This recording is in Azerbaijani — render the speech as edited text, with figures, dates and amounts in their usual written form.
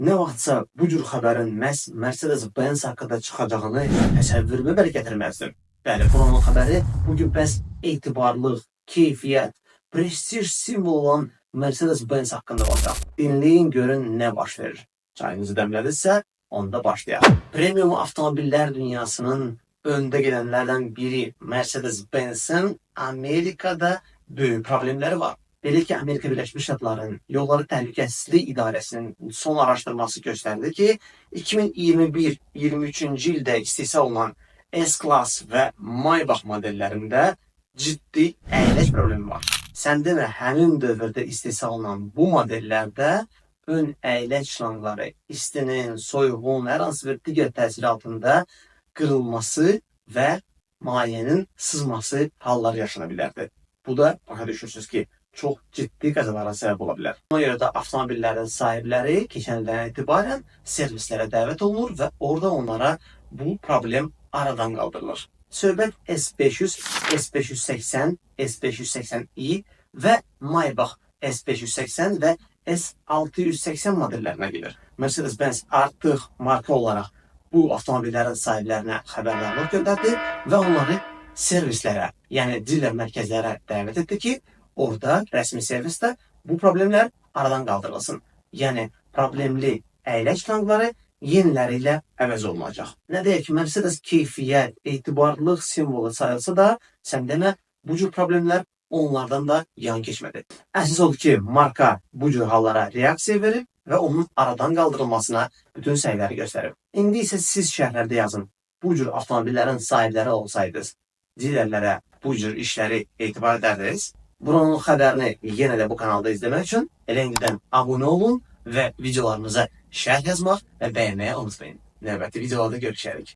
Nə vaxtsa bu cür xəbərin məhz Mercedes-Benz haqqında çıxacağını təsəvvürümə belə gətirməzdim. Bəli, buranın xəbəri bugün bəs etibarlıq, keyfiyyət, prestij simvolu olan Mercedes-Benz haqqında olacaq. Dinləyin, görün nə baş verir. Çayınızı dəmlədinizsə, onda başlayaq. Premium avtomobillər dünyasının öndə gedənlərdən biri Mercedes-Benz'in Amerikada böyük problemləri var. Belə ki, Amerika Birləşmiş Ştatlarının Yolları Təhlükəsizlik İdarəsinin son araşdırması göstərdi ki, 2021-23-cü ildə istehsal olunan S-Class və Maybach modellərində ciddi əyləc problemi var. Sən demə, həmin dövrdə istehsal olunan bu modellərdə ön əyləc şlanqları istinin, soyuğun, hər hansı bir digər təsiri altında qırılması və mayenin sızması halları yaşana bilərdi. Bu da başa düşürsünüz ki, çox ciddi qəzalara səbəb ola bilər. Buna görə də avtomobillərin sahibləri keçən ildən etibarən servislərə dəvət olunur və orada onlara bu problem aradan qaldırılır. Söhbət S500, S580, S580i və Maybach S580 və S680 modellərinə gedir. Mercedes-Benz artıq marka olaraq bu avtomobillərin sahiblərinə xəbərdarlıq göndərdi və onları servislərə, yəni diler mərkəzlərə dəvət etdi ki, orada rəsmi servisdə bu problemlər aradan qaldırılsın. Yəni, problemli əyləc şlanqları yeniləri ilə əvəz olunacaq. Nə deyək ki, Mercedes keyfiyyət, etibarlılıq simvolu sayılsa da, sən demə, bu cür problemlər onlardan da yan keçmədi. Əsas odur ki, marka bu cür hallara reaksiya verib və onun aradan qaldırılmasına bütün səyləri göstərib. İndi isə siz şərhlərdə yazın. Bu cür avtomobillərin sahibləri olsaydınız, dilerlərə bu cür işləri etibar edərdiniz. Buranın xəbərini yenə də bu kanalda izləmək üçün elə indidən abunə olun və videolarımıza şərh yazmaq və bəyənməyi unutmayın. Növbəti videolarda görüşərik.